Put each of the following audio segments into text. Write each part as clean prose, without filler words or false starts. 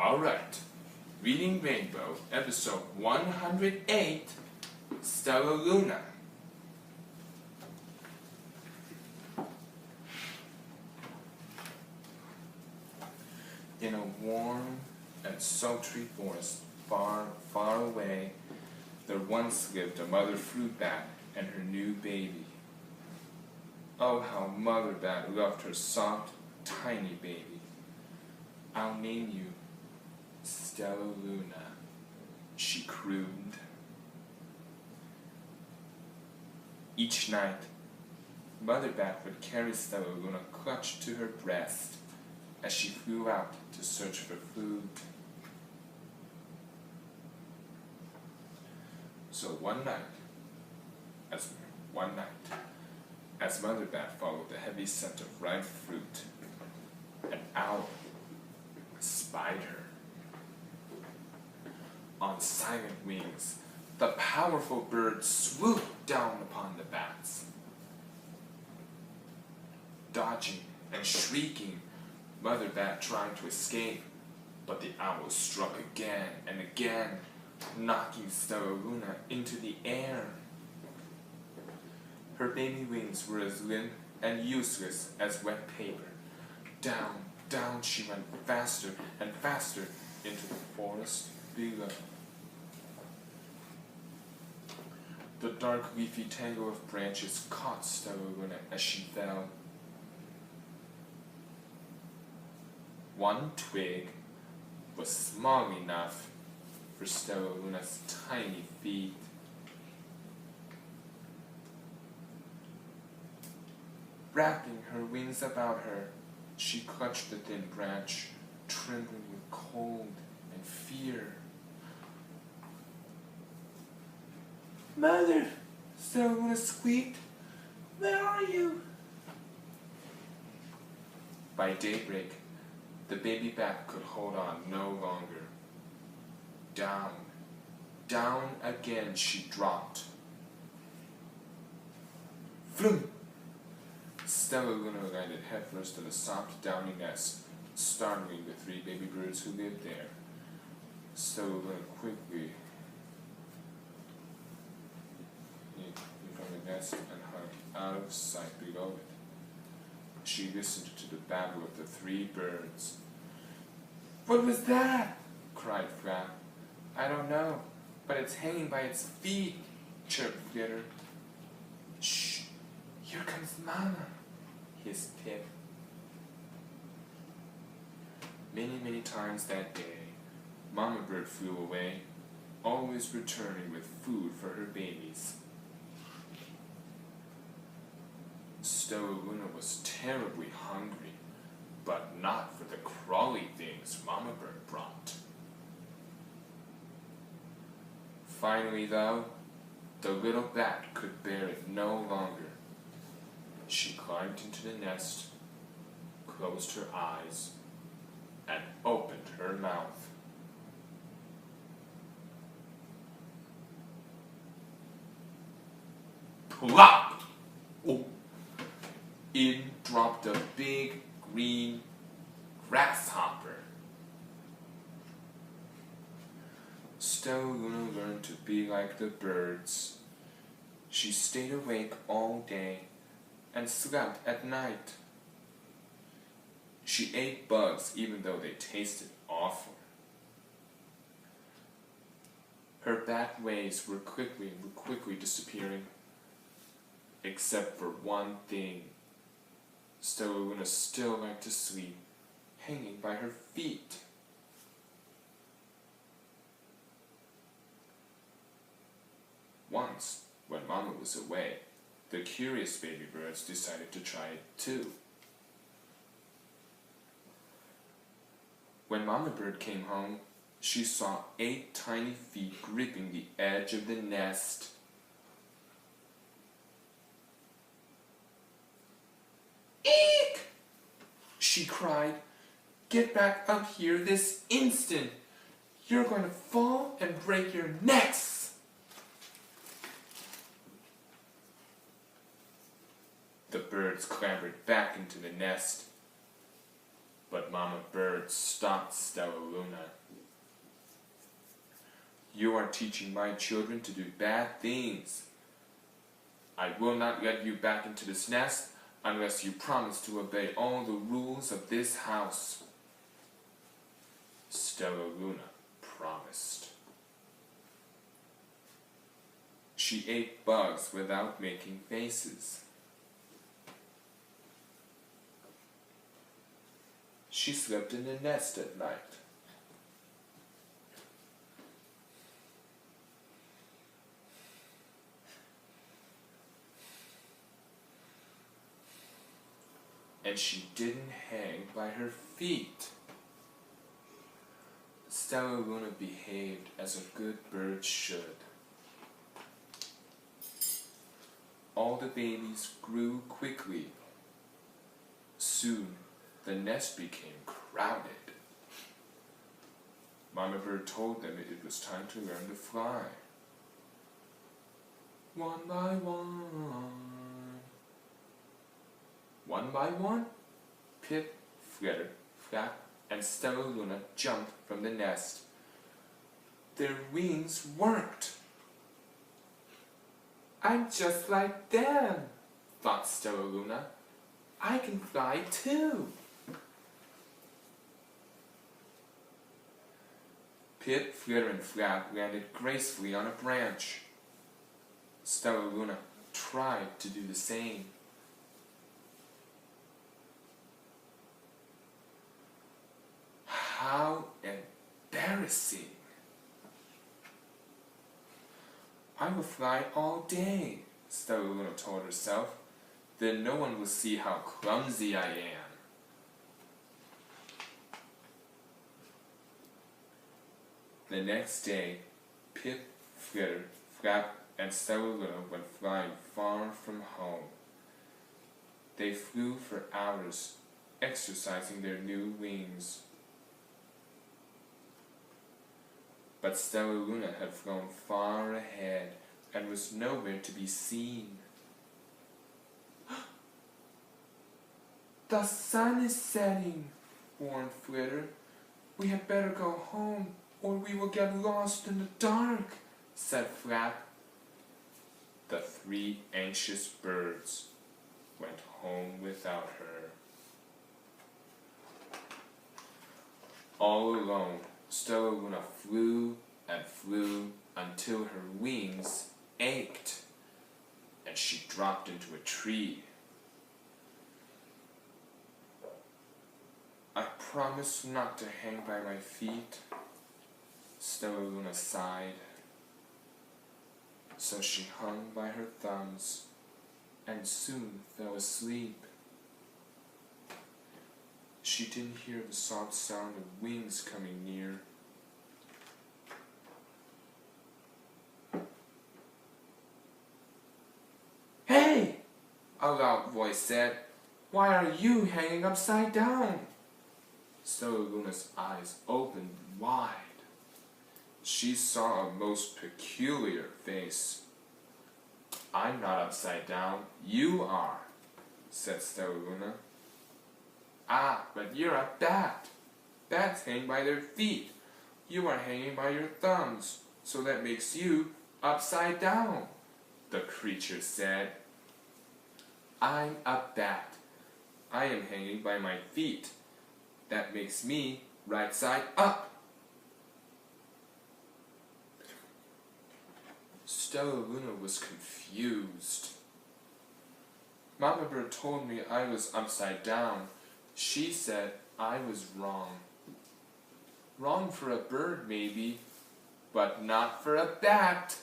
Alright, Reading Rainbow, episode 108, Stellaluna. In a warm and sultry forest far, far away, there once lived a mother fruit bat and her new baby. Oh, how Mother Bat loved her soft, tiny baby. "I'll name you Stellaluna," she crooned. Each night, Mother Bat would carry Stellaluna clutched to her breast as she flew out to search for food. So one night, as Mother Bat followed the heavy scent of ripe fruit, an owl spied her. On silent wings, the powerful bird swooped down upon the bats. Dodging and shrieking, Mother Bat tried to escape, but the owl struck again and again, knocking Stellaluna into the air. Her baby wings were as limp and useless as wet paper. Down, down she went faster and faster into the forest below. The dark leafy tangle of branches caught Stellaluna as she fell. One twig was small enough for Stellaluna's tiny feet. Wrapping her wings about her, she clutched the thin branch, trembling with cold and fear. "Mother," Stellaluna squeaked, "where are you?" By daybreak, the baby bat could hold on no longer. Down, down again she dropped. Vroom! Stellaluna landed headfirst in a soft, downy nest, startling the three baby birds who lived there. Stellaluna quickly hid from the nest and hung out of sight below it. She listened to the babble of the three birds. "What was that?" cried Flap. "I don't know, but it's hanging by its feet," chirped Flitter. "Shh! Here comes Mama," hissed Pip. Many, many times that day, Mama Bird flew away, always returning with food for her babies. Stellaluna was terribly hungry, but not for the crawly things Mama Bird brought. Finally, though, the little bat could bear it no longer. She climbed into the nest, closed her eyes, and opened her mouth. Plop! Oh. In dropped a big green grasshopper. Stellaluna learned to be like the birds. She stayed awake all day and slept at night. She ate bugs even though they tasted awful. Her bat ways were quickly disappearing, except for one thing. Stellaluna still liked to sleep, hanging by her feet. Once, when Mama was away, the curious baby birds decided to try it too. When Mama Bird came home, she saw 8 tiny feet gripping the edge of the nest. "Eek!" she cried. "Get back up here this instant! You're going to fall and break your necks!" The birds clambered back into the nest. But Mama Bird stopped Stellaluna. You are teaching my children to do bad things. I will not let you back into this nest unless you promise to obey all the rules of this house. Stellaluna promised. She ate bugs without making faces. She slept in the nest at night. And she didn't hang by her feet. Stellaluna behaved as a good bird should. All the babies grew quickly. Soon, the nest became crowded. Mama Bird told them it was time to learn to fly. One by one, Pip, Flitter, Flap, and Stellaluna jumped from the nest. Their wings worked. I'm just like them, thought Stellaluna. I can fly too. Pip, Flitter, and Flap landed gracefully on a branch. Stellaluna tried to do the same. How embarrassing! I will fly all day, Stellaluna told herself. Then no one will see how clumsy I am. The next day, Pip, Flitter, Flap, and Stellaluna went flying far from home. They flew for hours, exercising their new wings. But Stellaluna had flown far ahead and was nowhere to be seen. The sun is setting, warned Flitter. We had better go home or we will get lost in the dark, said Flap. The three anxious birds went home without her. All alone, Stellaluna flew and flew until her wings ached and she dropped into a tree. I promise not to hang by my feet, Stellaluna sighed. So she hung by her thumbs and soon fell asleep. She didn't hear the soft sound of wings coming near. Hey! A loud voice said, "Why are you hanging upside down?" Stellaluna's eyes opened wide. She saw a most peculiar face. "I'm not upside down, you are," said Stellaluna. "Ah, but you're a bat. Bats hang by their feet. You are hanging by your thumbs, so that makes you upside down," the creature said. "I'm a bat. I am hanging by my feet. That makes me right side up." Stellaluna was confused. Mama Bird told me I was upside down. She said I was wrong. Wrong for a bird, maybe, but not for a bat.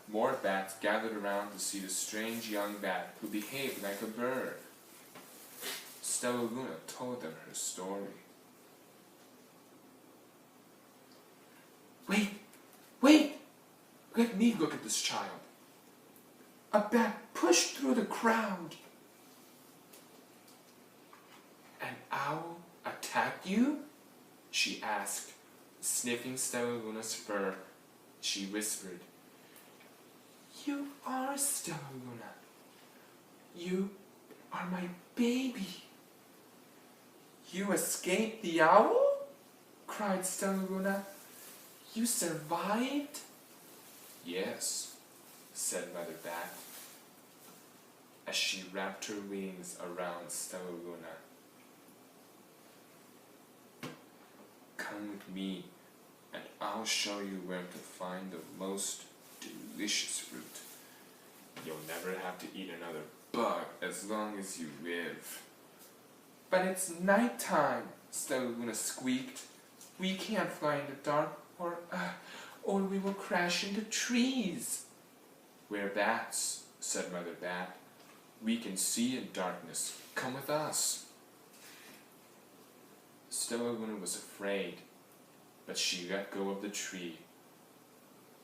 More bats gathered around to see the strange young bat who behaved like a bird. Stellaluna told them her story. Wait! Let me look at this child. A bat pushed through the crowd. An owl attacked you? She asked. Sniffing Stellaluna's fur, she whispered, "You are Stellaluna. You are my baby. You escaped the owl? Cried Stellaluna. You survived? Yes, said Mother Bat, as she wrapped her wings around Stellaluna. Come with me, and I'll show you where to find the most delicious fruit. You'll never have to eat another bug as long as you live. But it's nighttime, Stellaluna squeaked. We can't fly in the dark, or we will crash into trees. We're bats, said Mother Bat. We can see in darkness. Come with us. Stellaluna was afraid, but she let go of the tree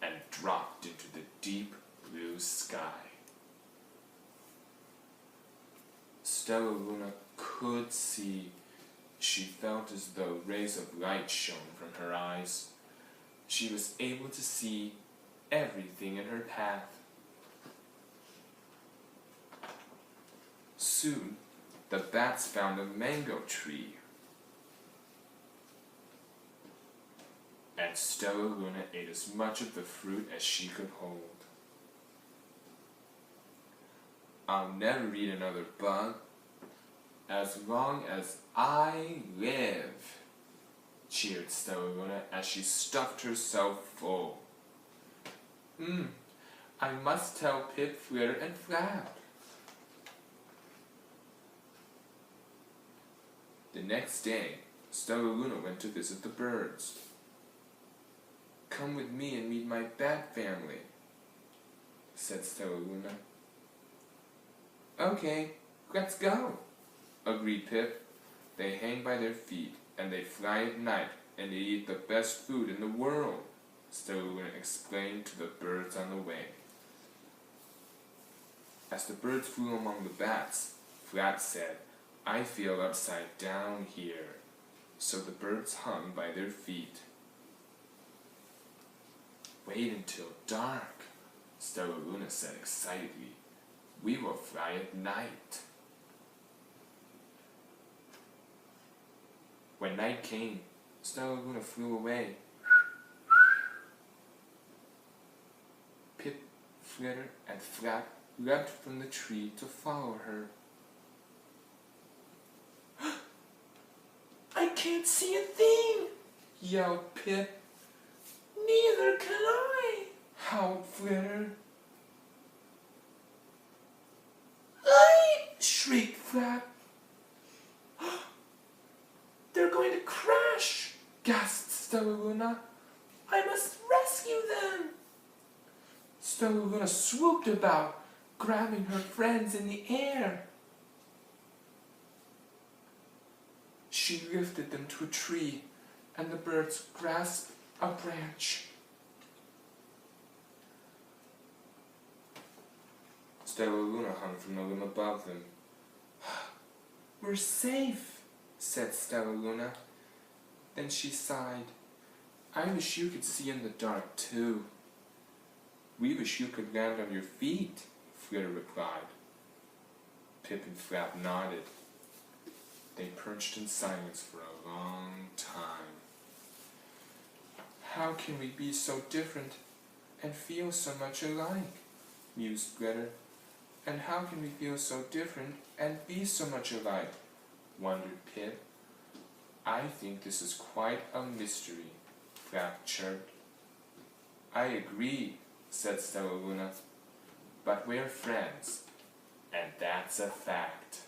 and dropped into the deep blue sky. Stellaluna could see. She felt as though rays of light shone from her eyes. She was able to see everything in her path. Soon, the bats found a mango tree. And Stellaluna ate as much of the fruit as she could hold. I'll never eat another bug as long as I live, cheered Stellaluna as she stuffed herself full. I must tell Pip, Flitter, and Flap. The next day, Stellaluna went to visit the birds. Come with me and meet my bat family, said Stellaluna. Okay, let's go, agreed Pip. They hang by their feet, and they fly at night, and they eat the best food in the world, Stellaluna explained to the birds on the way. As the birds flew among the bats, Flap said, I feel upside down here. So the birds hung by their feet. Wait until dark, Stellaluna said excitedly. We will fly at night. When night came, Stellaluna flew away. Pip, Flitter, and Flap leapt from the tree to follow her. I can't see a thing, yelled Pip. Neither can I, howled Flitter. Shrieked Flap. They're going to crash, gasped Stellaluna. I must rescue them. Stellaluna swooped about, grabbing her friends in the air. She lifted them to a tree, and the birds grasped a branch. Stellaluna hung from the limb above them. We're safe, said Stellaluna. Then she sighed. I wish you could see in the dark, too. We wish you could land on your feet, Flitter replied. Pip and Flap nodded. They perched in silence for a long time. How can we be so different and feel so much alike? Mused Flitter. And how can we feel so different and be so much alike? Wondered Pip. I think this is quite a mystery, Flap chirped. I agree, said Stellaluna, but we're friends, and that's a fact.